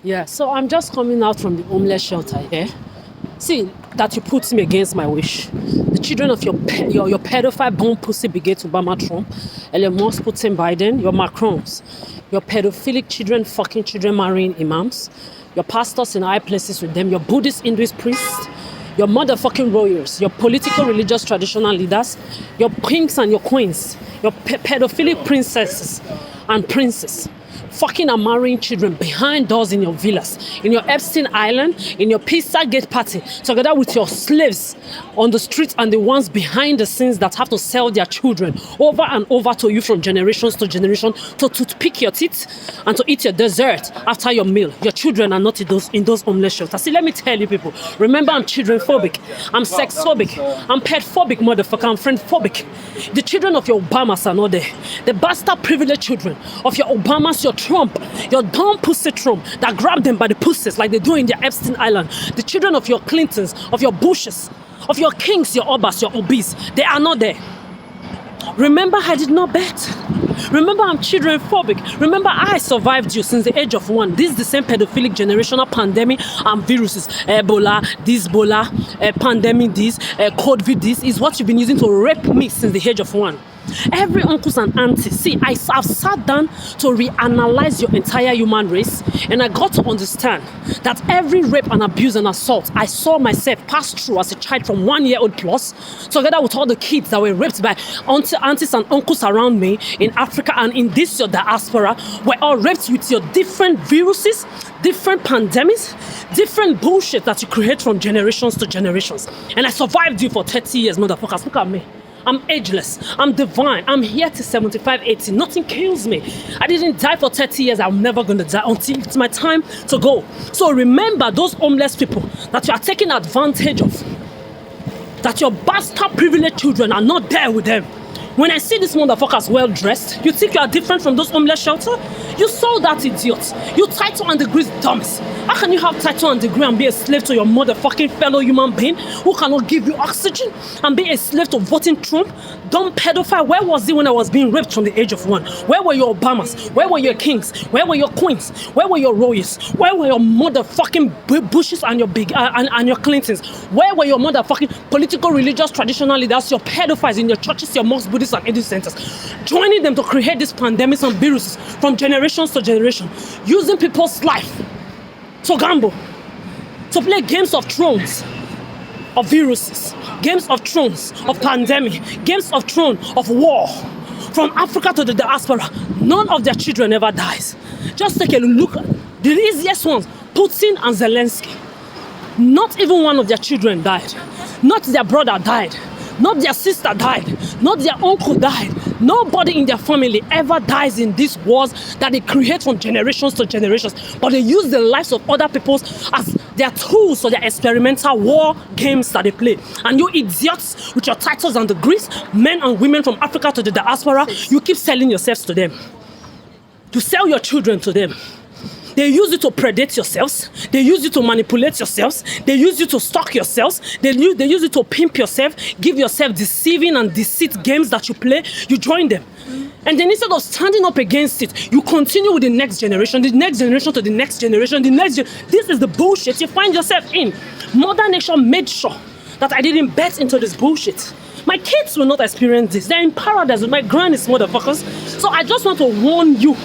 Yeah, so I'm just coming out from the homeless shelter, yeah? See, that you put me against my wish. The children of your pedophile born pussy brigade Obama Trump, Elon Musk, Putin, Biden, your Macrons, your pedophilic children, fucking children marrying imams, your pastors in high places with them, your Buddhist Hinduist priests, your motherfucking warriors, your political, religious, traditional leaders, your kings and your queens, your pedophilic princesses and princes, fucking and marrying children behind doors in your villas, in your Epstein Island, in your Pizza Gate party, together with your slaves on the streets and the ones behind the scenes that have to sell their children over and over to you from generations to generation to toothpick your teeth and to eat your dessert after your meal. Your children are not in those homeless shelters. See, let me tell you people, remember I'm children phobic, I'm sex phobic, I'm pet phobic, motherfucker, I'm friend phobic. The children of your Obamas are not there. The bastard privileged children of your Obamas, your Trump, your dumb pussy Trump that grabbed them by the pussies like they do in their Epstein Island. The children of your Clintons, of your Bushes, of your kings, your Obas, your Obis, they are not there. Remember, I did not bet. Remember, I'm children phobic. Remember, I survived you since the age of 1. This is the same pedophilic generational pandemic and viruses. Ebola, this Ebola, pandemic, this, COVID, this is what you've been using to rape me since the age of 1. Every uncles and aunties, see, I've sat down to reanalyze your entire human race, and I got to understand that every rape and abuse and assault I saw myself pass through as a child from 1 year old plus, together with all the kids that were raped by aunties and uncles around me in Africa and in this your diaspora, were all raped with your different viruses, different pandemics, different bullshit that you create from generations to generations. And I survived you for 30 years, motherfuckers. Look at me. I'm ageless. I'm divine. I'm here till 75, 80. Nothing kills me. I didn't die for 30 years. I'm never going to die until it's my time to go. So remember those homeless people that you are taking advantage of. That your bastard privileged children are not there with them. When I see these motherfuckers well dressed, you think you are different from those homeless shelter? You saw that idiot. You title and degrees dummies. How can you have title and degree and be a slave to your motherfucking fellow human being who cannot give you oxygen and be a slave to voting Trump? Dumb pedophile. Where was he when I was being raped from the age of 1? Where were your Obamas? Where were your kings? Where were your queens? Where were your royals? Where were your motherfucking Bushes and your and your Clintons? Where were your motherfucking political, religious, traditional leaders? Your pedophiles in your churches, your mosques, Buddhists and Hindu centers, joining them to create these pandemics and viruses from generations to generation, using people's life to gamble, to play games of thrones, of viruses, games of thrones, of pandemic, games of thrones, of war. From Africa to the diaspora, none of their children ever dies. Just take a look at the easiest ones, Putin and Zelensky. Not even one of their children died. Not their brother died. Not their sister died. Not their uncle died. Nobody in their family ever dies in these wars that they create from generations to generations. But they use the lives of other people as their tools for their experimental war games that they play. And you idiots with your titles and degrees, men and women from Africa to the diaspora, you keep selling yourselves to them. You sell your children to them. They use you to predate yourselves. They use you to manipulate yourselves. They use you to stalk yourselves. They use you to pimp yourself, give yourself deceiving and deceit games that you play. You join them. And then instead of standing up against it, you continue with the next generation to the next generation, This is the bullshit you find yourself in. Mother Nature made sure that I didn't bet into this bullshit. My kids will not experience this. They're in paradise with my grannies, motherfuckers. So I just want to warn you.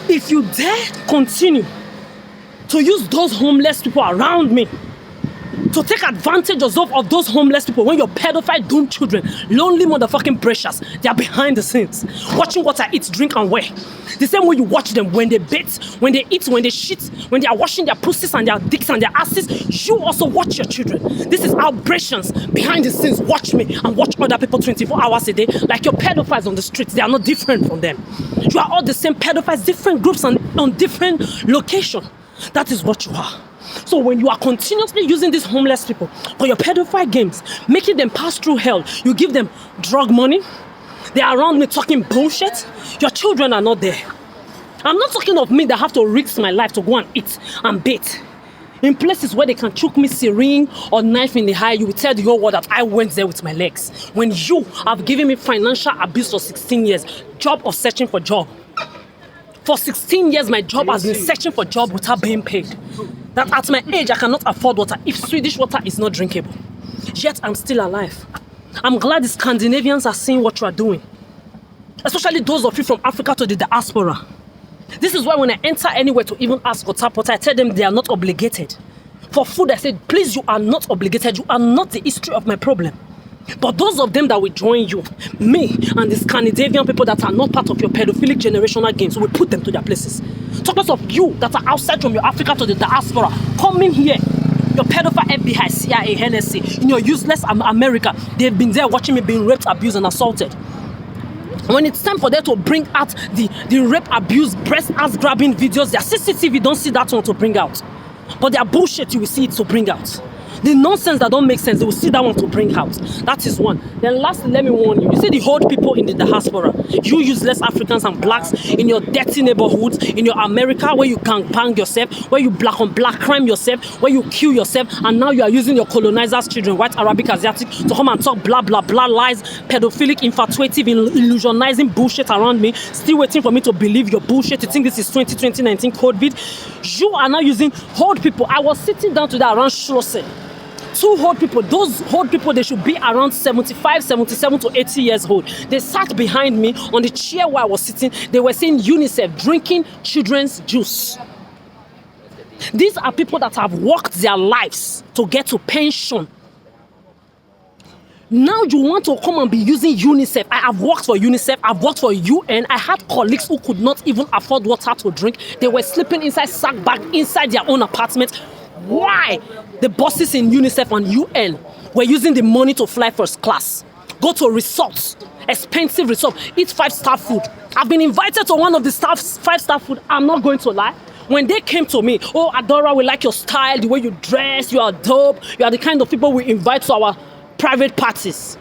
If you dare continue to use those homeless people around me to take advantage of those homeless people when your pedophile doomed children, lonely motherfucking precious, they are behind the scenes, watching what I eat, drink and wear. The same way you watch them when they bathe, when they eat, when they shit, when they are washing their pussies and their dicks and their asses, you also watch your children. This is aberrations behind the scenes. Watch me and watch other people 24 hours a day. Like your pedophiles on the streets, they are not different from them. You are all the same pedophiles, different groups and on different locations. That is what you are. So when you are continuously using these homeless people for your pedophile games, making them pass through hell, you give them drug money, they are around me talking bullshit, your children are not there. I'm not talking of me that have to risk my life to go and eat and bait. In places where they can choke me syringe or knife in the eye, you will tell the whole world that I went there with my legs. When you have given me financial abuse for 16 years, job of searching for job. For 16 years, my job has been searching for a job without being paid. That at my age, I cannot afford water if Swedish water is not drinkable. Yet, I'm still alive. I'm glad the Scandinavians are seeing what you are doing. Especially those of you from Africa to the diaspora. This is why when I enter anywhere to even ask for tap water, I tell them they are not obligated. For food, I said, please, you are not obligated. You are not the history of my problem. But those of them that will join you, me and the Scandinavian people that are not part of your pedophilic generational games, will put them to their places. Talk of you that are outside from your Africa to the diaspora, coming here. Your pedophile FBI, CIA, NSA, in your useless America, they've been there watching me being raped, abused, and assaulted. When it's time for them to bring out the rape, abuse, breast ass grabbing videos, their CCTV don't see that one to bring out. But their bullshit, you will see it to bring out. The nonsense that don't make sense, they will see that one to bring out. That is one. Then lastly, let me warn you. You see the old people in the diaspora, you useless Africans and blacks in your dirty neighborhoods, in your America, where you can bang yourself, where you black on black crime yourself, where you kill yourself, and now you are using your colonizers' children, white, Arabic, Asiatic, to come and talk blah, blah, blah, lies, pedophilic, infatuative, illusionizing bullshit around me, still waiting for me to believe your bullshit. You think this is 2019 COVID? You are now using old people. I was sitting down today around Schlossen. Two old people, those old people, they should be around 75, 77 to 80 years old. They sat behind me on the chair where I was sitting. They were saying UNICEF, drinking children's juice. These are people that have worked their lives to get to pension. Now you want to come and be using UNICEF. I have worked for UNICEF, I've worked for UN. I had colleagues who could not even afford water to drink. They were sleeping inside sack bag, inside their own apartment. Why? The bosses in UNICEF and UN were using the money to fly first class, go to resorts, expensive resorts, eat 5-star food. I've been invited to one of the 5-star food. I'm not going to lie. When they came to me, oh, Adora, we like your style, the way you dress, you are dope, you are the kind of people we invite to our private parties.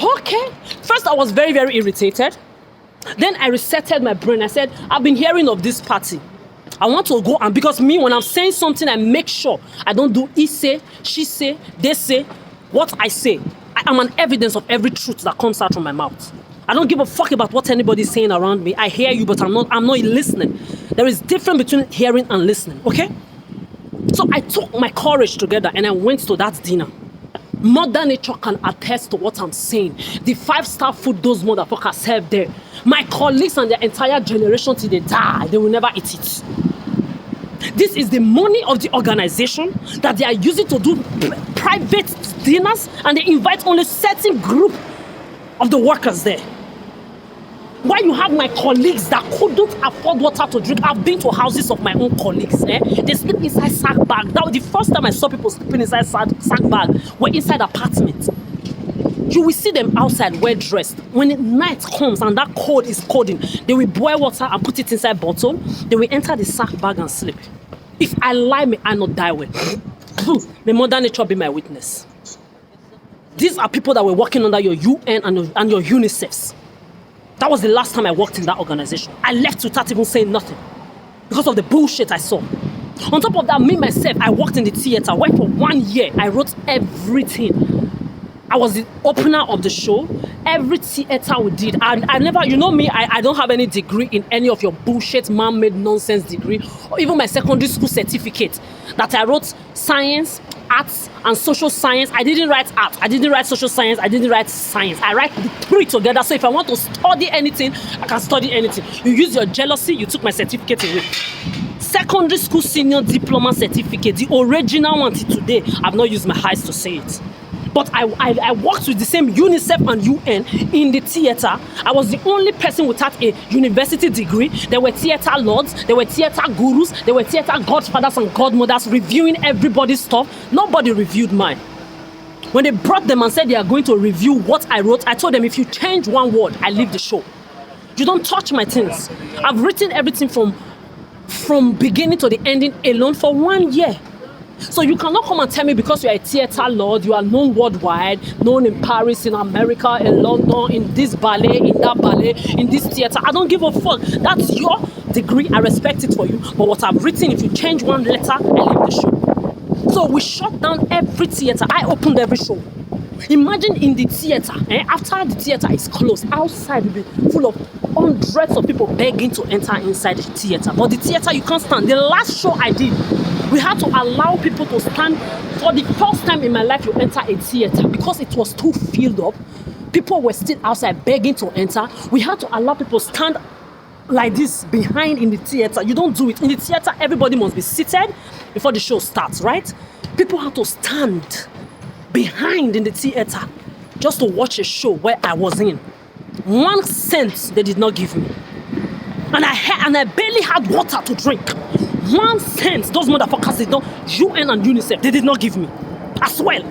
Okay. First, I was very, very irritated. Then I resetted my brain. I said, I've been hearing of this party. I want to go, and because me, when I'm saying something, I make sure I don't do he say, she say, they say, what I say. I am an evidence of every truth that comes out from my mouth. I don't give a fuck about what anybody's saying around me. I hear you, but I'm not listening. There is difference between hearing and listening, okay? So I took my courage together and I went to that dinner. Mother Nature can attest to what I'm saying. The 5-star food those motherfuckers serve there. My colleagues and their entire generation till they die, they will never eat it. This is the money of the organization that they are using to do private dinners, and they invite only certain group of the workers there. Why you have my colleagues that couldn't afford water to drink? I've been to houses of my own colleagues. They sleep inside sack bag. That was the first time I saw people sleeping inside sack bag. Were inside apartments. You will see them outside well dressed. When night comes and that cold is colding, they will boil water and put it inside bottle. They will enter the sack bag and sleep. If I lie, may I not die well. May Mother Nature be my witness. These are people that were working under your UN and your UNICEFs. That was the last time I worked in that organization. I left without even saying nothing because of the bullshit I saw. On top of that, me myself, I worked in the theater where for 1 year I wrote everything. I was the opener of the show. Every theater we did. I never, you know me, I don't have any degree in any of your bullshit, man-made nonsense degree, or even my secondary school certificate that I wrote science, arts, and social science. I didn't write art. I didn't write social science. I didn't write science. I write the three together. So if I want to study anything, I can study anything. You use your jealousy, you took my certificate away. Secondary school senior diploma certificate, the original one till today. I've not used my eyes to say it. But I worked with the same UNICEF and UN in the theater. I was the only person without a university degree. There were theater lords, there were theater gurus, there were theater godfathers and godmothers reviewing everybody's stuff. Nobody reviewed mine. When they brought them and said they are going to review what I wrote, I told them, if you change one word, I leave the show. You don't touch my things. I've written everything from beginning to the ending alone for 1 year. So you cannot come and tell me because you are a theater lord, you are known worldwide, known in Paris, in America, in London, in this ballet, in that ballet, in this theater. I don't give a fuck. That's your degree. I respect it for you. But what I've written, if you change one letter, I leave the show. So we shut down every theater. I opened every show. Imagine in the theater, after the theater is closed, outside will be full of hundreds of people begging to enter inside the theater. But the theater, you can't stand. The last show I did, we had to allow people to stand. For the first time in my life, you enter a theater because it was too filled up. People were still outside begging to enter. We had to allow people stand like this behind in the theater. You don't do it. In the theater, everybody must be seated before the show starts, right? People had to stand behind in the theater just to watch a show where I was in. 1 cent they did not give me. And I barely had water to drink. 1 cent those motherfuckers did not, UN and UNICEF, they did not give me. As well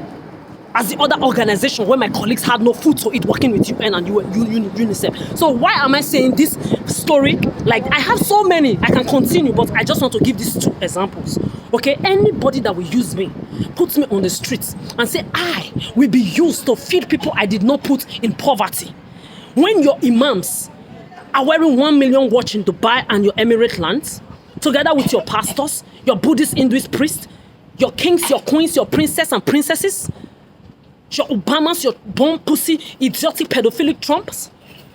as the other organization where my colleagues had no food to eat working with UN and UNICEF. So why am I saying this story? Like, I have so many, I can continue, but I just want to give these 2 examples. Okay, anybody that will use me, puts me on the streets and say I will be used to feed people I did not put in poverty. When your imams are wearing 1 million watch in Dubai and your Emirate lands, together with your pastors, your Buddhist, Hinduist priests, your kings, your queens, your princes and princesses, your Obamas, your bomb pussy, idiotic pedophilic Trumps,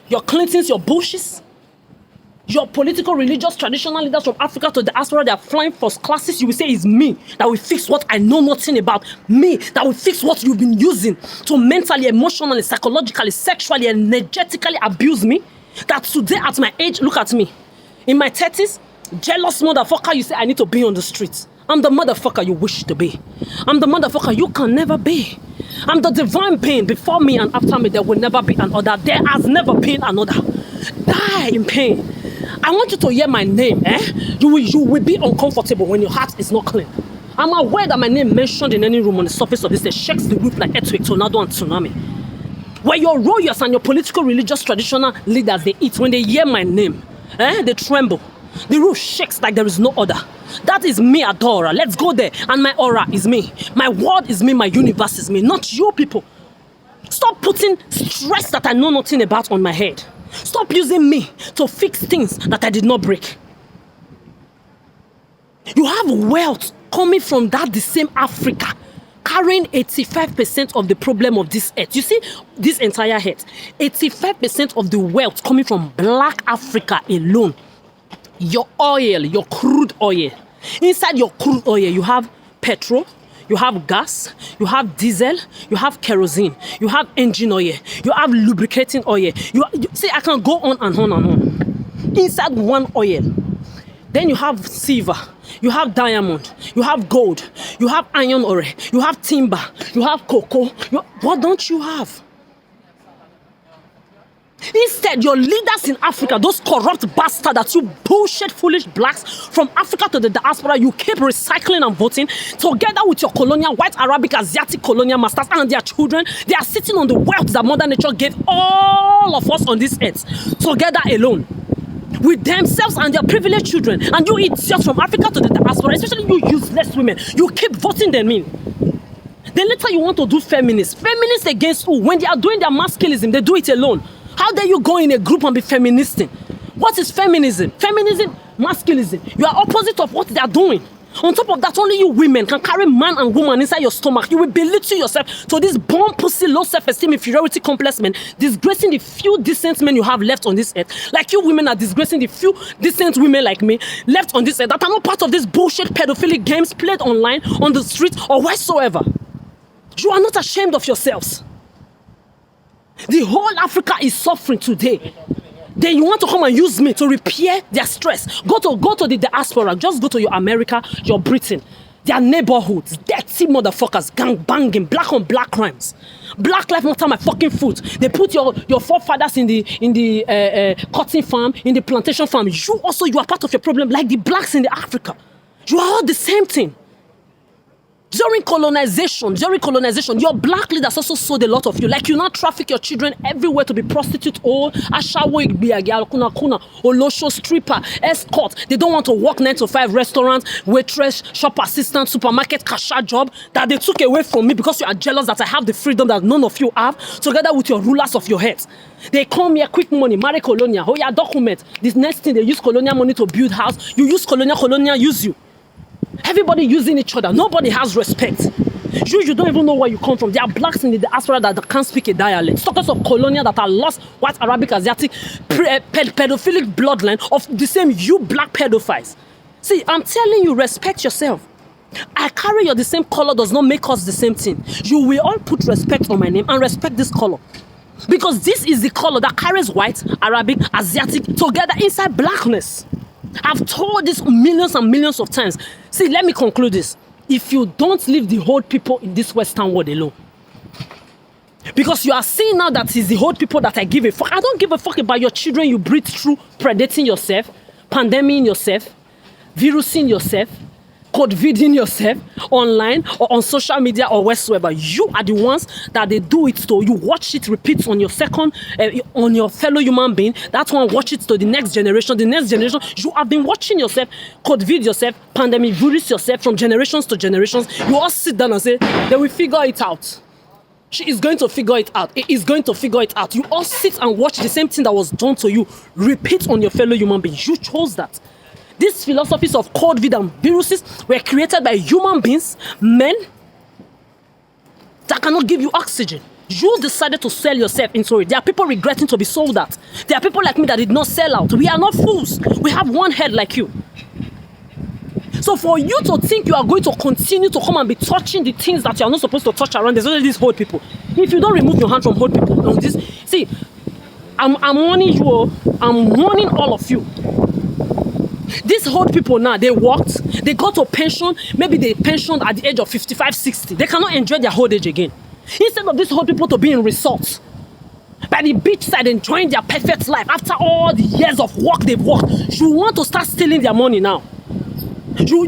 your Clintons, your Bushes, your political, religious, traditional leaders from Africa to the diaspora, they are flying first classes. You will say it's me that will fix what I know nothing about. Me that will fix what you've been using to mentally, emotionally, psychologically, sexually, energetically abuse me. That today at my age, look at me. In my 30s, jealous motherfucker, you say I need to be on the streets. I'm the motherfucker you wish to be. I'm the motherfucker you can never be. I'm the divine being. Before me and after me, there will never be another. There has never been another. Die in pain. I want you to hear my name. You will be uncomfortable when your heart is not clean. I'm aware that my name mentioned in any room on the surface of this day shakes the roof like earthquake, tornado, and tsunami. Where your royals and your political, religious, traditional leaders, they eat. When they hear my name, they tremble. The roof shakes like there is no other. That is me, Adora. Let's go there. And my aura is me. My world is me. My universe is me. Not you people. Stop putting stress that I know nothing about on my head. Stop using me to fix things that I did not break. You have wealth coming from the same Africa, carrying 85% of the problem of this earth. You see, this entire earth, 85% of the wealth coming from Black Africa alone. Your oil, your crude oil. Inside your crude oil, you have petrol, you have gas, you have diesel, you have kerosene, you have engine oil, you have lubricating oil. See, I can go on and on and on. Inside one oil. Then you have silver, you have diamond, you have gold, you have iron ore, you have timber, you have cocoa. What don't you have? Instead, your leaders in Africa, those corrupt bastards that you bullshit foolish blacks from Africa to the diaspora, you keep recycling and voting together with your colonial, white, Arabic, Asiatic colonial masters and their children. They are sitting on the wealth that Mother Nature gave all of us on this earth together alone with themselves and their privileged children. And you idiots from Africa to the diaspora, especially you useless women, you keep voting them in. Then later you want to do feminists. Feminists against who? When they are doing their masculinism, they do it alone. How dare you go in a group and be feministing? What is feminism? Feminism, masculinism. You are opposite of what they are doing. On top of that, only you women can carry man and woman inside your stomach. You will belittle yourself to this bomb pussy, low self-esteem, inferiority complex men, disgracing the few decent men you have left on this earth. Like you women are disgracing the few decent women like me left on this earth that are not part of this bullshit pedophilic games played online, on the street, or whatsoever. You are not ashamed of yourselves. The whole Africa is suffering today. Then you want to come and use me to repair their stress. Go to the diaspora. Just go to your America, your Britain, their neighborhoods, dirty motherfuckers, gang banging, black on black crimes. Black life matter my fucking foot. They put your forefathers in the cotton farm, in the plantation farm. You are part of your problem, like the blacks in the Africa. You are all the same thing. During colonization, your black leaders also sold a lot of you. Like you now traffic your children everywhere to be prostitute or ashawo kuna olosho stripper, escort. They don't want to work 9 to 5 restaurants, waitress, shop assistant, supermarket, cashier job that they took away from me because you are jealous that I have the freedom that none of you have, together with your rulers of your heads. They come here, quick money, marry colonial, oh yeah, document. This next thing, they use colonial money to build house. You use colonial use you. Everybody using each other. Nobody has respect. You don't even know where you come from. There are blacks in the diaspora that can't speak a dialect. Talkers of colonial that are lost white, Arabic, Asiatic, pedophilic bloodline of the same you black pedophiles. See, I'm telling you, respect yourself. I carry the same color does not make us the same thing. You will all put respect on my name and respect this color. Because this is the color that carries white, Arabic, Asiatic together inside blackness. I've told this millions and millions of times. See, let me conclude this. If you don't leave the whole people in this Western world alone, because you are seeing now that it's the whole people that I give a fuck. I don't give a fuck about your children you breed through predating yourself, pandemicing yourself, virusing yourself, COVID-ing yourself online or on social media or whatsoever. You are the ones that they do it to. You watch it repeat on your on your fellow human being. That one watch it to the next generation. The next generation, you have been watching yourself, COVID yourself, pandemic virus yourself from generations to generations. You all sit down and say, they will figure it out. She is going to figure it out. It is going to figure it out. You all sit and watch the same thing that was done to you repeat on your fellow human being. You chose that. These philosophies of COVID and viruses were created by human beings, men, that cannot give you oxygen. You decided to sell yourself into it. There are people regretting to be sold out. There are people like me that did not sell out. We are not fools. We have one head like you. So for you to think you are going to continue to come and be touching the things that you are not supposed to touch around, there's only these old people. If you don't remove your hand from old people on this, see, I'm warning you, I'm warning all of you. These old people now, they worked, they got to pension, maybe they pensioned at the age of 55, 60. They cannot enjoy their old age again. Instead of these old people to be in resorts, by the beachside enjoying their perfect life after all the years of work they've worked, you want to start stealing their money now.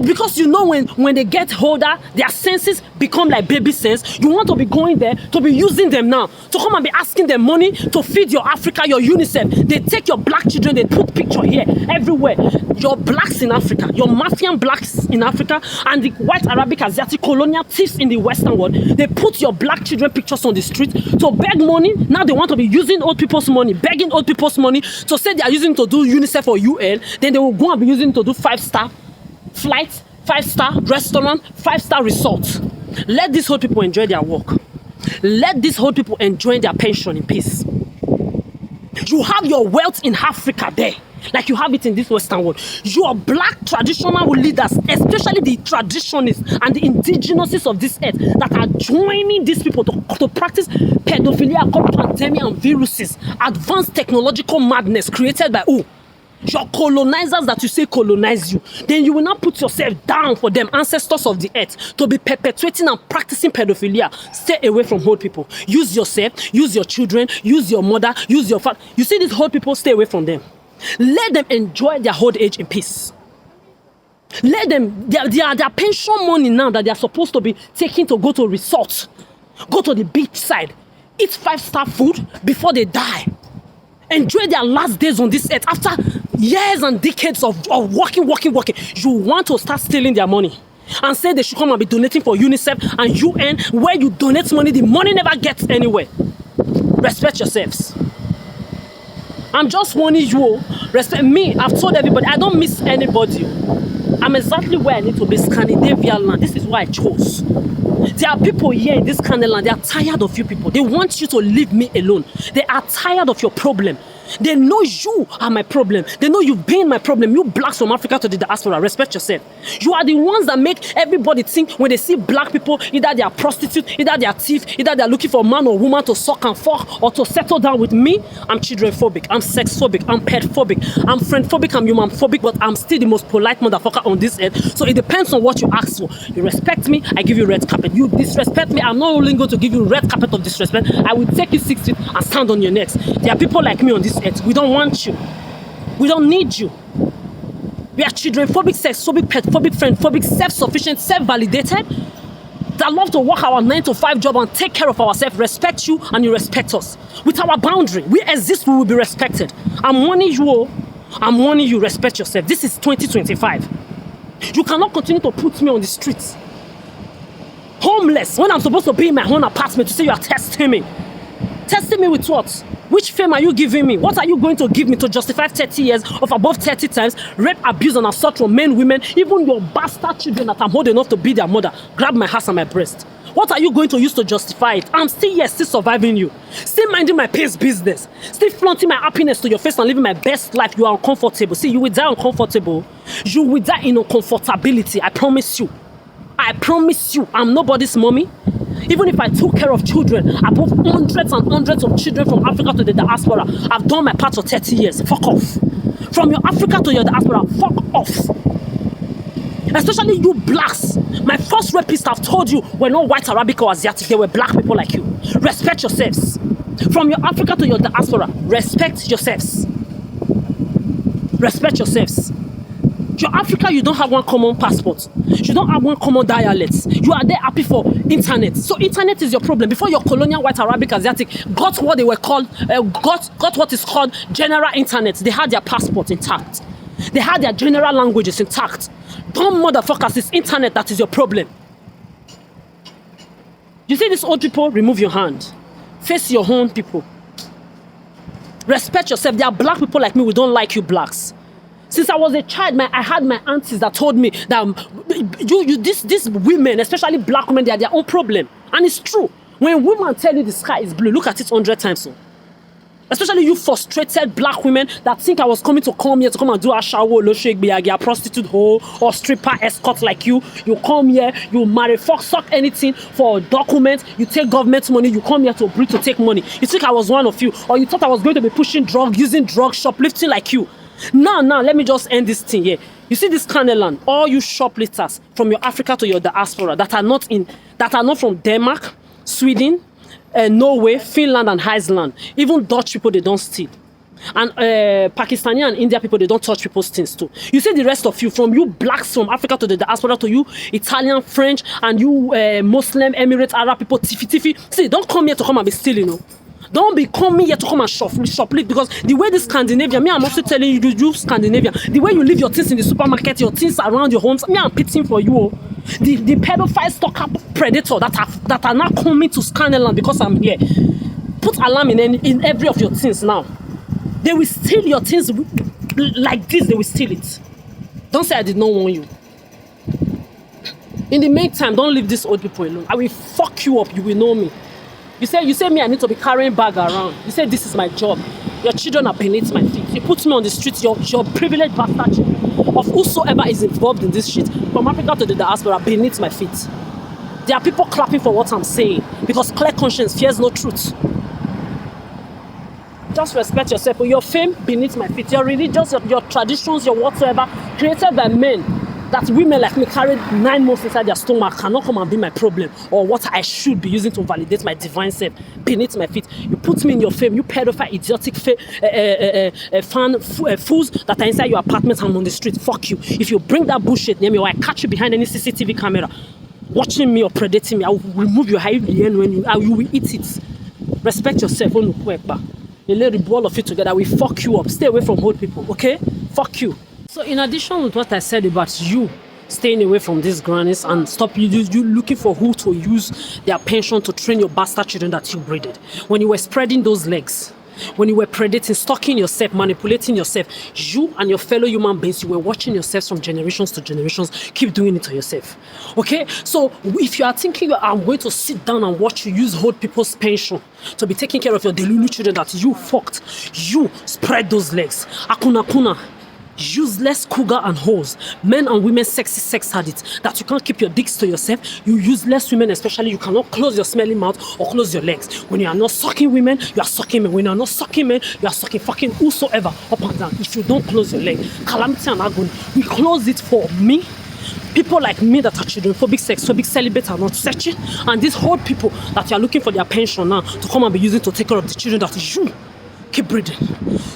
Because you know when they get older, their senses become like baby sense. You want to be going there, to be using them now, to come and be asking them money to feed your Africa, your UNICEF. They take your black children, they put picture here, everywhere. Your blacks in Africa, your Mafian blacks in Africa, and the white Arabic Asiatic colonial thieves in the Western world, they put your black children pictures on the street to beg money. Now they want to be using old people's money, begging old people's money to say they are using to do UNICEF or UN. Then they will go and be using to do 5-star flights, 5-star restaurant, 5-star resort. Let these old people enjoy their work. Let these old people enjoy their pension in peace. You have your wealth in Africa there, like you have it in this Western world. Your black traditional leaders, especially the traditionalists and the indigenouses of this earth, that are joining these people to practice pedophilia, pandemia, and viruses, advanced technological madness created by who? Your colonizers that you say colonize you. Then you will not put yourself down for them, ancestors of the earth, to be perpetuating and practicing pedophilia. Stay away from old people. Use yourself, use your children, use your mother, use your father. You see these old people, stay away from them. Let them enjoy their old age in peace. Let them, their pension money now that they are supposed to be taking to go to resorts, go to the beach side, eat 5-star food before they die. Enjoy their last days on this earth after years and decades of working. You want to start stealing their money and say they should come and be donating for UNICEF and UN, where you donate money, the money never gets anywhere. Respect yourselves. I'm just warning you. Respect me. I've told everybody, I don't miss anybody. I'm exactly where I need to be. Scandinavia land. This is why I chose. There are people here in this kind of land. They are tired of you people. They want you to leave me alone. They are tired of your problem. They know you are my problem. They know you've been my problem. You blacks from Africa to the diaspora, respect yourself. You are the ones that make everybody think when they see black people, either they are prostitutes, either they are thieves, either they are looking for a man or woman to suck and fuck or to settle down with me. I'm children phobic, I'm sex phobic, I'm pet phobic, I'm friend phobic, I'm human phobic, but I'm still the most polite motherfucker on this earth. So it depends on what you ask for. You respect me, I give you red carpet. You disrespect me, I'm not only going to give you red carpet of disrespect, I will take you 6 feet and stand on your necks. There are people like me on this earth. We don't want you. We don't need you. We are children phobic, sex phobic, pet phobic, friend phobic, self-sufficient, self-validated, that love to work our 9-to-5 job and take care of ourselves, respect you and you respect us. With our boundary, we exist, we will be respected. I'm warning you, respect yourself. This is 2025. You cannot continue to put me on the streets, homeless, when I'm supposed to be in my own apartment, to say you are testing me. Testing me with what? Which fame are you giving me? What are you going to give me to justify 30 years of above 30 times rape, abuse, and assault from men, women, even your bastard children that I'm old enough to be their mother? Grab my ass and my breast. What are you going to use to justify it? I'm still here, still surviving you. Still minding my pace business. Still flaunting my happiness to your face and living my best life. You are uncomfortable. See, you will die uncomfortable. You will die in uncomfortability. I promise you. I promise you. I'm nobody's mommy. Even if I took care of children, above hundreds and hundreds of children from Africa to the diaspora, I've done my part for 30 years. Fuck off. From your Africa to your diaspora, fuck off. Especially you blacks. My first rapists have told you were not white, Arabic or Asiatic. They were black people like you. Respect yourselves. From your Africa to your diaspora, respect yourselves. Respect yourselves. Your Africa, you don't have one common passport. You don't have one common dialect. You are there happy for internet. So internet is your problem. Before your colonial white, Arabic, Asiatic got what they were called, got what is called general internet. They had their passport intact. They had their general languages intact. Dumb motherfuckers, it's internet that is your problem. You see these old people, remove your hand. Face your own people. Respect yourself. There are black people like me, we don't like you blacks. Since I was a child, I had my aunties that told me that these women, especially black women, they are their own problem. And it's true. When women tell you the sky is blue, look at it 100 times so. Especially you frustrated black women that think I was coming to come here to come and do a shower, a prostitute hoe or stripper escort like you. You come here, you marry, fuck, suck anything for a document. You take government money, you come here to breed to take money. You think I was one of you, or you thought I was going to be pushing drugs, using drugs, shoplifting like you. Now, let me just end this thing here. You see this kind of land, all you shoplifters from your Africa to your diaspora that are not from Denmark, Sweden, Norway, Finland and Iceland. Even Dutch people, they don't steal. And Pakistani and India people, they don't touch people's things too. You see the rest of you, from you blacks from Africa to the diaspora to you Italian, French, and you Muslim, Emirates, Arab people, tiffy. See, don't come here to come and be stealing, you know. Don't be coming here to come and shoplift, because the way this Scandinavia, me, I'm also telling you Scandinavia, the way you leave your things in the supermarket, your things around your homes, me, I'm pitying for you. The pedophile stalker predator that are now coming to Scandinavia because I'm here. Put alarm in every of your things now. They will steal your things like this, they will steal it. Don't say I did not warn you. In the meantime, don't leave these old people alone. I will fuck you up, you will know me. You say me, I need to be carrying bag around. You say this is my job. Your children are beneath my feet. You put me on the streets, your privileged bastard children of whosoever is involved in this shit, from Africa to the diaspora, beneath my feet. There are people clapping for what I'm saying, because clear conscience fears no truth. Just respect yourself. Your fame beneath my feet. Your religions, your traditions, your whatsoever, created by men that women like me carried 9 months inside their stomach cannot come and be my problem, or what I should be using to validate my divine self beneath my feet. You put me in your fame, you pedophile, idiotic fools that are inside your apartment and on the street. Fuck you. If you bring that bullshit near me, or I catch you behind any CCTV camera watching me or predating me, I will remove your high end when you will eat it. Respect yourself. You lay the ball of it together, we fuck you up. Stay away from old people, okay? Fuck you. So in addition with what I said about you staying away from these grannies and stop you looking for who to use their pension to train your bastard children that you breeded. When you were spreading those legs, when you were predating, stalking yourself, manipulating yourself, you and your fellow human beings, you were watching yourselves from generations to generations. Keep doing it to yourself. Okay? So if you are thinking I'm going to sit down and watch you use old people's pension to be taking care of your delulu children that you fucked, you spread those legs. Akuna. Useless cougar and hoes, men and women sexy sex addicts that you can't keep your dicks to yourself. You useless women especially, you cannot close your smelly mouth or close your legs. When you are not sucking women, you are sucking men. When you are not sucking men, you are sucking fucking whosoever up and down. If you don't close your leg, calamity and agony, we close it for me. People like me that are children phobic, sex phobic, celibate are not searching, and these old people that you are looking for their pension now to come and be using to take care of the children that you keep breeding,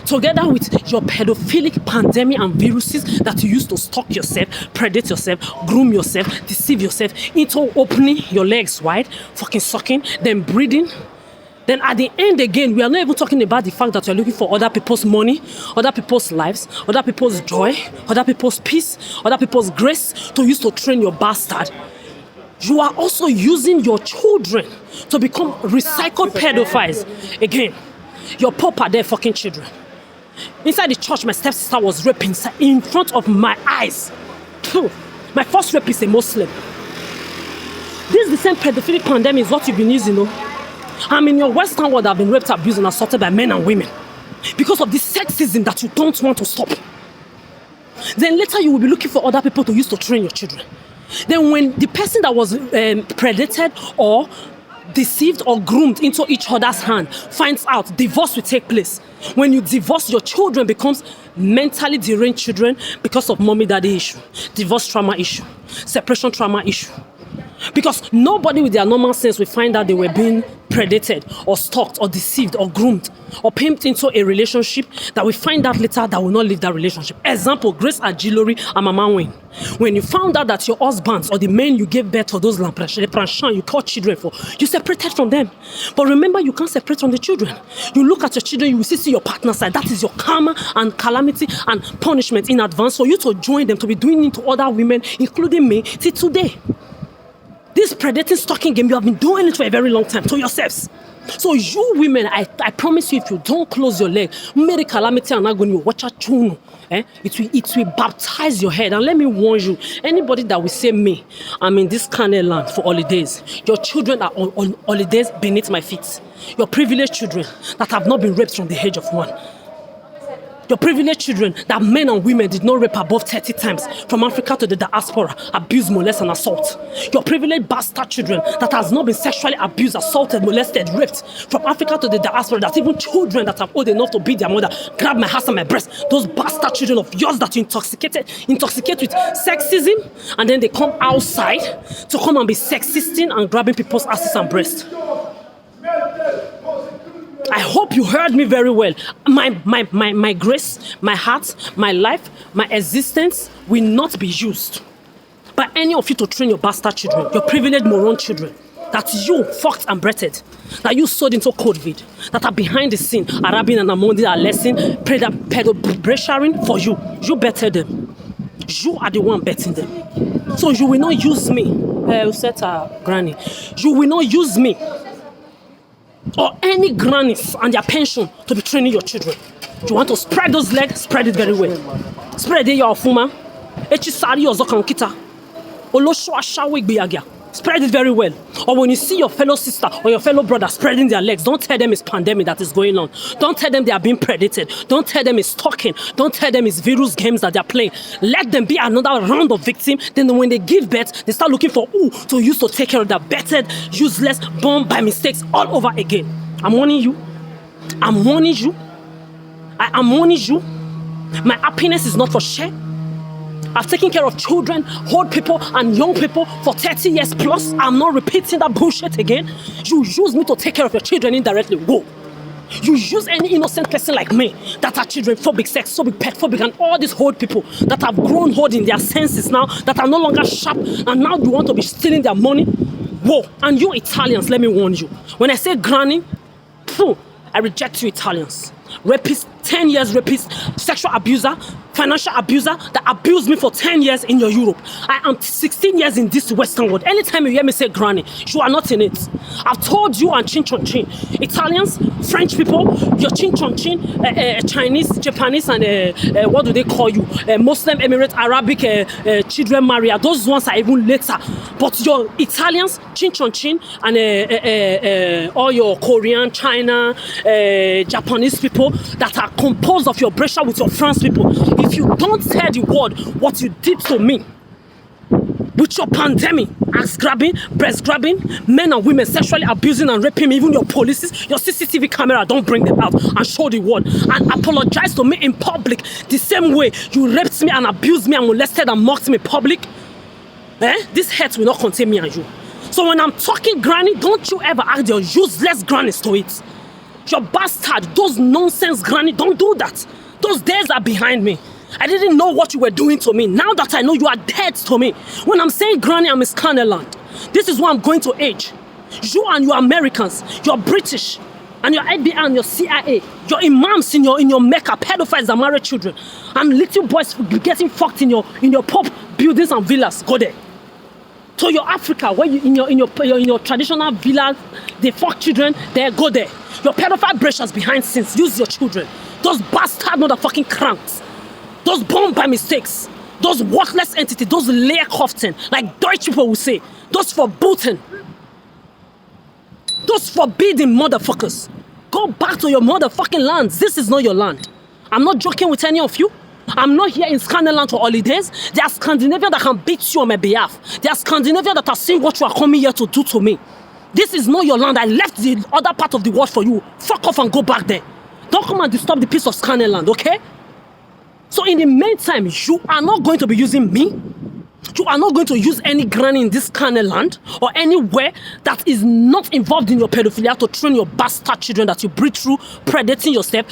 together with your pedophilic pandemic and viruses that you use to stalk yourself, predate yourself, groom yourself, deceive yourself into opening your legs wide, fucking sucking, then breeding. Then at the end again, we are not even talking about the fact that you're looking for other people's money, other people's lives, other people's joy, other people's peace, other people's grace to use to train your bastard. You are also using your children to become recycled pedophiles. Again, your papa, their fucking children. Inside the church, my stepsister was raping in front of my eyes. My first rape is a Muslim. This is the same pedophilic pandemic is what you've been using, no? I mean, your Western world have been raped, abused, and assaulted by men and women because of this sexism that you don't want to stop. Then later you will be looking for other people to use to train your children. Then when the person that was predated or deceived or groomed into each other's hand finds out, divorce will take place. When you divorce, your children becomes mentally deranged children because of mommy-daddy issue, divorce trauma issue, separation trauma issue. Because nobody with their normal sense will find out they were being predated or stalked or deceived or groomed or pimped into a relationship that we find out later that will not leave that relationship. Example, Grace Ajilori and Mama Wayne. When you found out that your husbands or the men you gave birth to, those you caught children for, you separated from them. But remember, you can't separate from the children. You look at your children, you will see your partner's side. That is your karma and calamity and punishment in advance for you to join them, to be doing it to other women, including me, till today. This predating stalking game, you have been doing it for a very long time to yourselves. So you women, I promise you, if you don't close your leg, Mary Calamity and Agony, watch out, it will baptize your head. And let me warn you, anybody that will say me, I'm in this carnal land for holidays, your children are on holidays beneath my feet. Your privileged children that have not been raped from the age of 1. Your privileged children that men and women did not rape above 30 times from Africa to the diaspora, abuse, molest, and assault. Your privileged bastard children that has not been sexually abused, assaulted, molested, raped from Africa to the diaspora, that even children that are old enough to beat their mother grab my ass and my breast. Those bastard children of yours that you intoxicate with sexism, and then they come outside to come and be sexisting and grabbing people's asses and breasts. I hope you heard me very well. My grace, my heart, my life, my existence will not be used by any of you to train your bastard children, your privileged moron children, that you fucked and breathed, that you sold into COVID, that are behind the scene, Arabian and Amondi are lesson, pedo-pressuring for you. You better them. You are the one betting them. So you will not use me, Granny. You will not use me or any grannies and their pension to be training your children. You want to spread those legs? Spread it very well. Spread it, your fuma. Spread it very well. Or when you see your fellow sister or your fellow brother spreading their legs, don't tell them it's pandemic that is going on. Don't tell them they are being predated. Don't tell them it's stalking. Don't tell them it's virus games that they're playing. Let them be another round of victim. Then when they give birth, they start looking for who to use to take care of their bettered, useless, born by mistakes all over again. I'm warning you. I'm warning you. I am warning you. My happiness is not for share. I've taken care of children, old people, and young people for 30 years plus. I'm not repeating that bullshit again. You use me to take care of your children indirectly. Whoa. You use any innocent person like me that are children phobic, sex phobic, pet phobic, and all these old people that have grown old in their senses now, that are no longer sharp, and now you want to be stealing their money. Whoa. And you Italians, let me warn you. When I say granny, I reject you Italians. Rapist, 10 years rapist, sexual abuser, financial abuser that abused me for 10 years in your Europe. I am 16 years in this Western world. Anytime you hear me say granny, you are not in it. I've told you and chin chon chin. Italians, French people, your chin chon chin, Chinese, Japanese, and what do they call you? Muslim, Emirate, Arabic, children marrier. Those ones are even later. But your Italians, chin chon chin, and all your Korean, China, Japanese people that are composed of your pressure with your France people. If you don't tell the world what you did to me with your pandemic, ass grabbing, breast grabbing, men and women sexually abusing and raping me, even your police, your CCTV camera, don't bring them out and show the world and apologize to me in public the same way you raped me and abused me and molested and mocked me in public. This hurt will not contain me and you. So when I'm talking granny, don't you ever add your useless grannies to it. Your bastard, those nonsense granny, don't do that. Those days are behind me. I didn't know what you were doing to me. Now that I know, you are dead to me. When I'm saying granny, I'm in Scannerland. This is why I'm going to age. You and your Americans, your British, and your FBI and your CIA, your imams in your Mecca, pedophiles that marry children, and little boys getting fucked in your pop buildings and villas. Go there. To your Africa, where you in your traditional villas, they fuck children. There, go there. Your pedophile brashers behind scenes, use your children. Those bastard motherfucking cranks. Those born by mistakes. Those worthless entities, those Lehrkräfte, like Deutsch people will say, those verboten, those forbidden motherfuckers. Go back to your motherfucking lands. This is not your land. I'm not joking with any of you. I'm not here in Scandinavian for holidays. There are Scandinavians that can beat you on my behalf. There are Scandinavians that are seeing what you are coming here to do to me. This is not your land. I left the other part of the world for you. Fuck off and go back there. Don't come and disturb the peace of Scandinavian, okay? So in the meantime, you are not going to be using me. You are not going to use any granny in this Scandinavian or anywhere that is not involved in your pedophilia to train your bastard children that you breed through, predating yourself,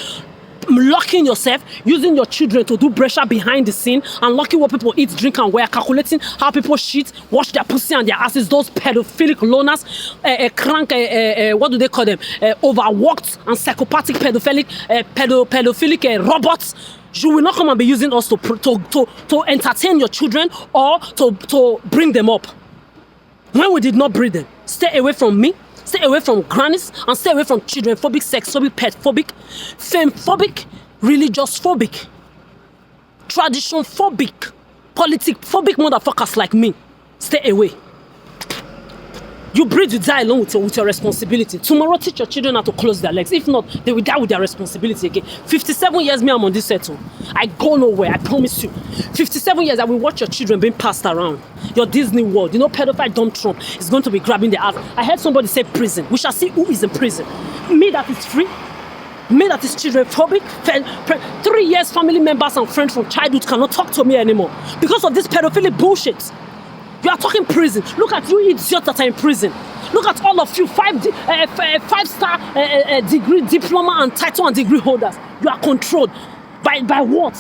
locking yourself, using your children to do pressure behind the scene, and locking what people eat, drink, and wear, calculating how people shit, wash their pussy and their asses. Those pedophilic loners, what do they call them? Overworked and psychopathic pedophilic robots. You will not come and be using us to entertain your children or to bring them up. When we did not breed them, stay away from me. Stay away from grannies and stay away from children phobic, sex phobic, pet phobic, fame phobic, religious phobic, tradition phobic, politic phobic motherfuckers like me. Stay away. You breed, you die alone with your responsibility. Tomorrow, teach your children how to close their legs. If not, they will die with their responsibility again. 57 years, me, I'm on this settle. I go nowhere, I promise you. 57 years, I will watch your children being passed around. Your Disney World. You know, pedophile Donald Trump is going to be grabbing their ass. I heard somebody say prison. We shall see who is in prison. Me that is free. Me that is children phobic. 3 years, family members and friends from childhood cannot talk to me anymore. Because of this pedophilic bullshit. You are talking prison. Look at you idiots that are in prison. Look at all of you five-star degree, diploma and title and degree holders. You are controlled by what?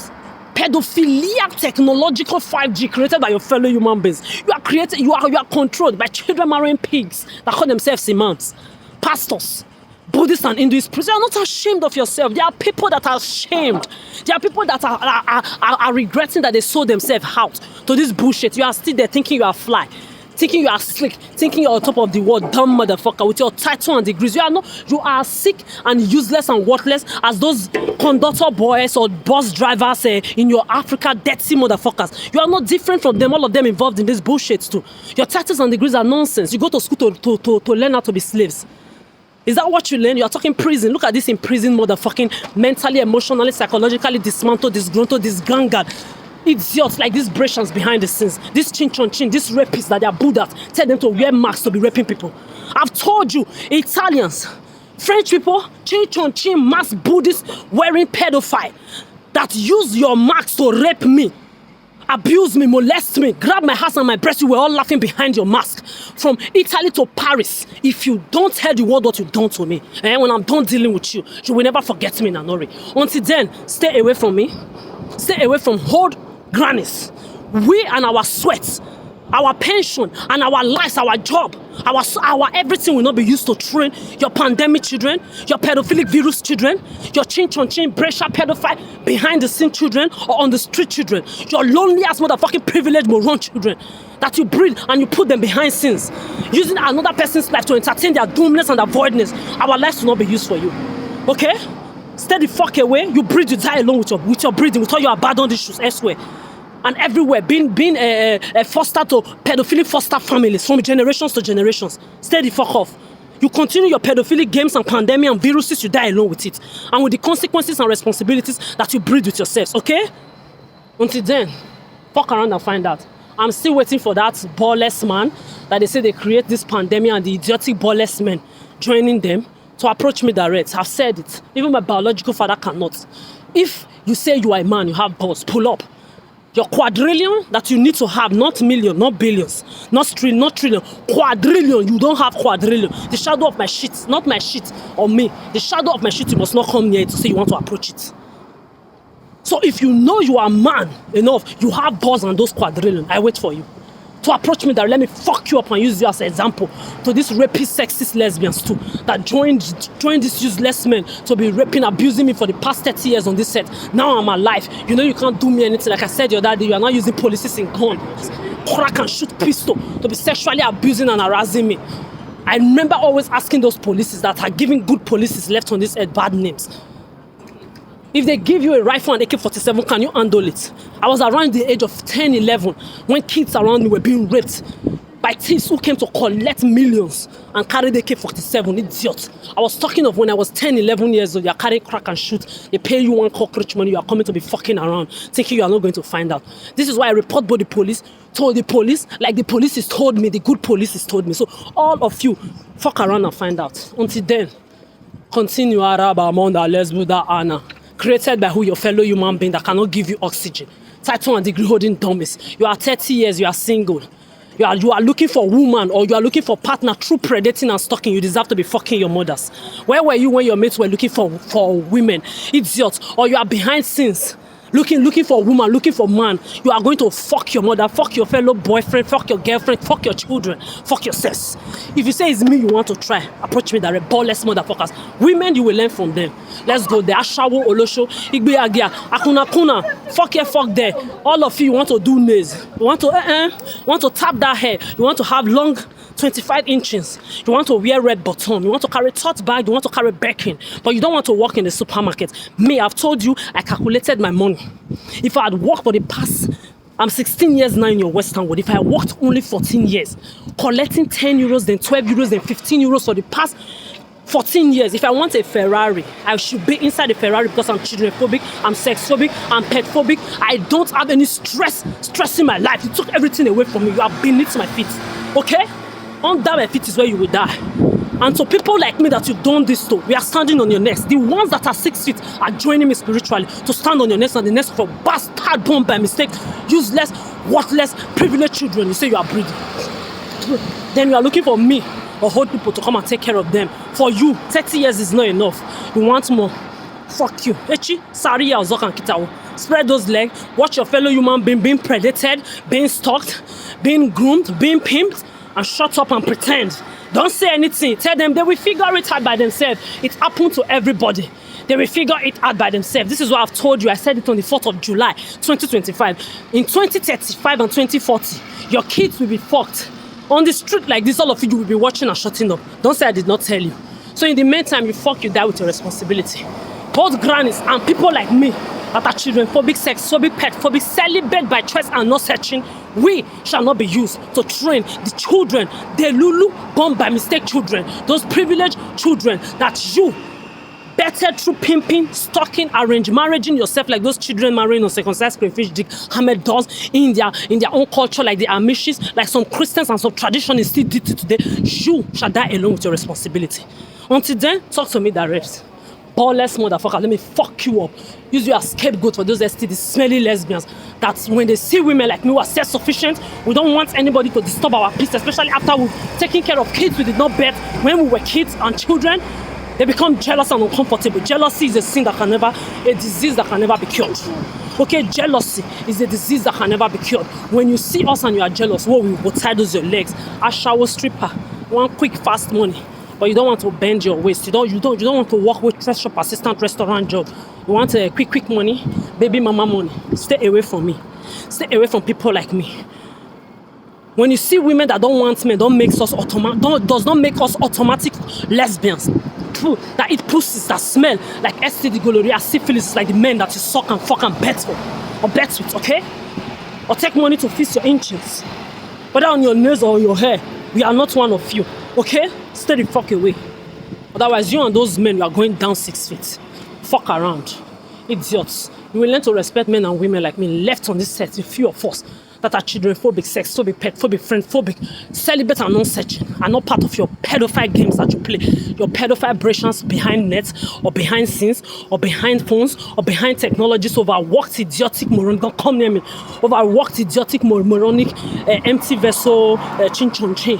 Pedophilia technological 5G created by your fellow human beings. You are controlled by children marrying pigs that call themselves imams, pastors, Buddhists and Hindus. You are not ashamed of yourself. There are people that are ashamed. There are people that are regretting that they sold themselves out to this bullshit. You are still there thinking you are fly, thinking you are slick, thinking you are on top of the world, dumb motherfucker with your title and degrees. You are sick and useless and worthless as those conductor boys or bus drivers in your Africa, dirty motherfuckers. You are not different from them, all of them involved in this bullshit too. Your titles and degrees are nonsense. You go to school to learn how to be slaves. Is that what you learn? You are talking prison. Look at this imprisoned motherfucking mentally, emotionally, psychologically dismantled, disgruntled, disgangled idiots like these Britians behind the scenes. This chin, these rapists that they are Buddhas. Tell them to wear masks to be raping people. I've told you, Italians, French people, chin, mask Buddhists wearing pedophile that use your marks to rape me, abuse me, molest me, grab my ass and my breast. You were all laughing behind your mask. From Italy to Paris, if you don't tell the world what you've done to me, and when I'm done dealing with you, you will never forget me in a hurry. Until then, stay away from me. Stay away from old grannies. We and our sweat, our pension and our lives, our job, our everything will not be used to train your pandemic children, your pedophilic virus children, your chin, pressure pedophile behind the scene children or on the street children, your lonely ass motherfucking privileged moron children that you breed and you put them behind scenes, using another person's life to entertain their doomness and their voidness. Our lives will not be used for you. Okay? Stay the fuck away. You breed, you die alone with your breeding, with all your abandoned issues elsewhere. And everywhere, being a foster to pedophilic foster families from generations to generations. Stay the fuck off. You continue your pedophilic games and pandemic and viruses, you die alone with it. And with the consequences and responsibilities that you breed with yourselves, okay? Until then, fuck around and find out. I'm still waiting for that ballless man that they say they create this pandemic and the idiotic ballless men joining them to approach me direct. I've said it. Even my biological father cannot. If you say you are a man, you have balls, pull up. Your quadrillion that you need to have, not million, not billions, not trillion, quadrillion, you don't have quadrillion. The shadow of my shit, not my shit on me. The shadow of my shit, you must not come near it to say you want to approach it. So if you know you are man enough, you have balls and those quadrillion, I wait for you. To approach me that let me fuck you up and use you as an example to these rapist, sexist lesbians too that joined these useless men to be raping, abusing me for the past 30 years on this set. Now I'm alive. You know you can't do me anything. Like I said the other day, you are not using policies in guns, crack and shoot pistol to be sexually abusing and harassing me. I remember always asking those policies that are giving good policies left on this earth bad names. If they give you a rifle and AK-47, can you handle it? I was around the age of 10, 11 when kids around me were being raped by thieves who came to collect millions and carry the AK-47, idiot. I was talking of when I was 10, 11 years old, you're carrying crack and shoot, they pay you one cockroach money, you are coming to be fucking around, thinking you are not going to find out. This is why I report both the police, told the police, like the police has told me, the good police has told me. So all of you, fuck around and find out. Until then, continue Araba, Monda, Lesbuda, Anna. Created by who? Your fellow human being that cannot give you oxygen. Title and degree holding dummies. You are 30 years, you are single. You are looking for a woman or you are looking for a partner through predating and stalking. You deserve to be fucking your mothers. Where were you when your mates were looking for women? Idiots. Or you are behind scenes. Looking for a woman, looking for a man. You are going to fuck your mother, fuck your fellow boyfriend, fuck your girlfriend, fuck your children, fuck your sis. If you say it's me you want to try, approach me direct, ballless motherfuckers. Women, you will learn from them. Let's go there. Ashawo, Olosho, Igbe Agia, Akuna Kuna, fuck here, fuck there. All of you want to do nails. You want to tap that hair. You want to have long 25 inches. You want to wear red bottom. You want to carry tote bag. You want to carry Birkin. But you don't want to work in the supermarket. Me, I've told you, I calculated my money. If I had worked for the past, I'm 16 years now in your Western world. If I worked only 14 years, collecting 10 euros, then 12 euros, then 15 euros for the past 14 years. If I want a Ferrari, I should be inside the Ferrari because I'm children-phobic, I'm sex-phobic, I'm pet-phobic. I don't have any stress in my life. You took everything away from me. You have beneath my feet. Okay? Under my feet is where you will die. And so people like me that you've done this to, we are standing on your necks. The ones that are 6 feet are joining me spiritually to stand on your necks and the necks for bastard born by mistake, useless, worthless, privileged children. You say you are breeding. Then you are looking for me or old people to come and take care of them. For you, 30 years is not enough. You want more. Fuck you. Echi, Sariya, Ozok and Kitao. Spread those legs. Watch your fellow human being predated, being stalked, being groomed, being pimped, and shut up and pretend. Don't say anything. Tell them they will figure it out by themselves. It happened to everybody. They will figure it out by themselves. This is what I've told you. I said it on the 4th of July, 2025. In 2035 and 2040, your kids will be fucked. On the street like this, all of you will be watching and shutting up. Don't say I did not tell you. So in the meantime, you fuck, you die with your responsibility. Both grannies and people like me that are children-phobic, sex-phobic, pet-phobic, celibate by choice and not searching, we shall not be used to train the children, the Lulu born by mistake children, those privileged children that you bettered through pimping, stalking, arranged marriaging yourself like those children marrying on circumcised crayfish dick Hamed does in their own culture, like the Amishes, like some Christians and some traditionists still did it today. You shall die alone with your responsibility. Until then, talk to me direct. Ballless motherfucker, let me fuck you up. Use you as scapegoat for those STD smelly lesbians that when they see women like me who are self-sufficient, we don't want anybody to disturb our peace, especially after we've taken care of kids we did not birth when we were kids and children. They become jealous and uncomfortable. Jealousy is a sin that can never, a disease that can never be cured. Okay, jealousy is a disease that can never be cured. When you see us and you are jealous, what we will tie those your legs. A shower stripper, one quick fast money. But you don't want to bend your waist. You don't want to work with dress shop assistant restaurant job. You want a quick money, baby mama money. Stay away from me. Stay away from people like me. When you see women that don't want men, does not make us automatic lesbians. True, that eat pussies that smell like STD, gonorrhea, syphilis, like the men that you suck and fuck and bet for or bet with, okay? Or take money to fix your inches, whether on your nails or your hair. We are not one of you, okay? Stay the fuck away. Otherwise, you and those men, you are going down 6 feet. Fuck around. Idiots. You will learn to respect men and women like me left on this set, a few of us that are children-phobic, sex-phobic, pet-phobic, friend-phobic, celibate and non-searching, are not part of your pedophile games that you play. Your pedophile aberrations behind nets, or behind scenes, or behind phones, or behind technologies, overworked, idiotic, moron. Don't come near me. Overworked, idiotic, moronic, empty vessel, chin-chon-chin.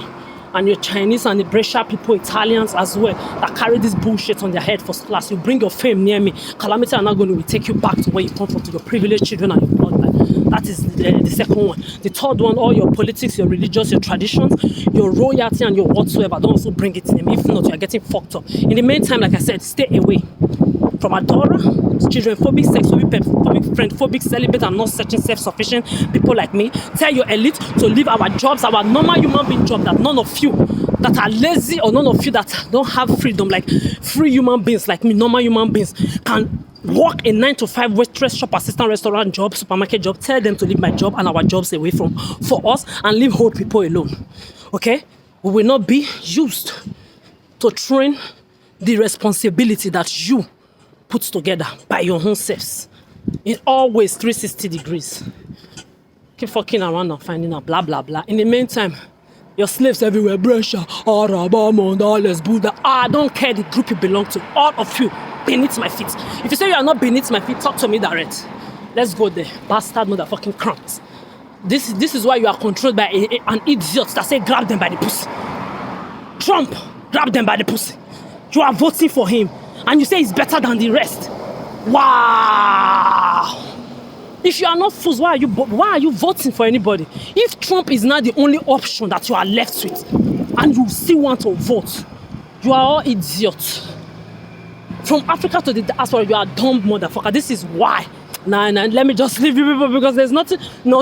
And your Chinese and the Brescia people, Italians as well, that carry this bullshit on their head first class. You bring your fame near me. Calamity and Agony will take you back to where you come from, to your privileged children and your bloodline. That is the second one. The third one, all your politics, your religions, your traditions, your royalty and your whatsoever, don't also bring it in. If not, you are getting fucked up. In the meantime, like I said, stay away from Adora, children-phobic, sex-phobic, pet-phobic, friend-phobic, celibate and not searching, self-sufficient people like me. Tell your elite to leave our jobs, our normal human being job, that none of you that are lazy or none of you that don't have freedom, like free human beings like me, normal human beings, can work a 9-to-5 waitress, shop assistant, restaurant job, supermarket job, tell them to leave my job and our jobs away for us and leave old people alone. Okay? We will not be used to train the responsibility that you put together by your own selves. In always 360 degrees. Keep fucking around and finding out blah blah blah. In the meantime, your slaves everywhere, Brescia, Arabamond, Alles, Buddha. I don't care the group you belong to. All of you beneath my feet. If you say you are not beneath my feet, talk to me direct. Let's go there. Bastard motherfucking crumbs. This is why you are controlled by an idiot that say grab them by the pussy. Trump, grab them by the pussy. You are voting for him and you say he's better than the rest. Wow. If you are not fools, why are you voting for anybody? If Trump is not the only option that you are left with and you still want to vote, you are all idiots. From Africa to the diaspora, you are dumb motherfucker. This is why. Nah, let me just leave you people because there's nothing. No.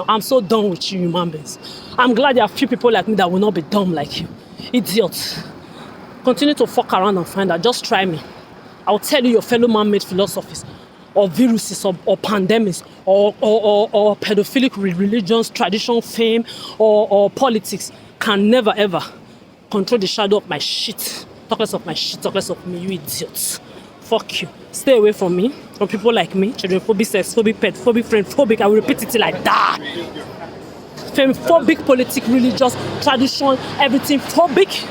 I'm so done with you human beings. I'm glad there are few people like me that will not be dumb like you. Idiots. Continue to fuck around and find out. Just try me. I'll tell you your fellow man-made philosophies or viruses or pandemics or pedophilic religions, tradition, fame or politics can never ever control the shadow of my shit. Talk less of my shit, talk less of me, you idiots. Fuck you. Stay away from me, from people like me, children phobic, sex phobic, pet phobic, friend phobic. I will repeat it till I die. Fame phobic, politics, religious, tradition, everything phobic,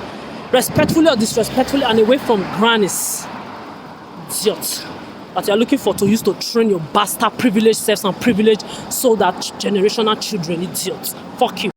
respectfully or disrespectfully, and away from grannies. Idiots. That you are looking for to use to train your bastard privileged selves and privileged so that generational children, idiots. Fuck you.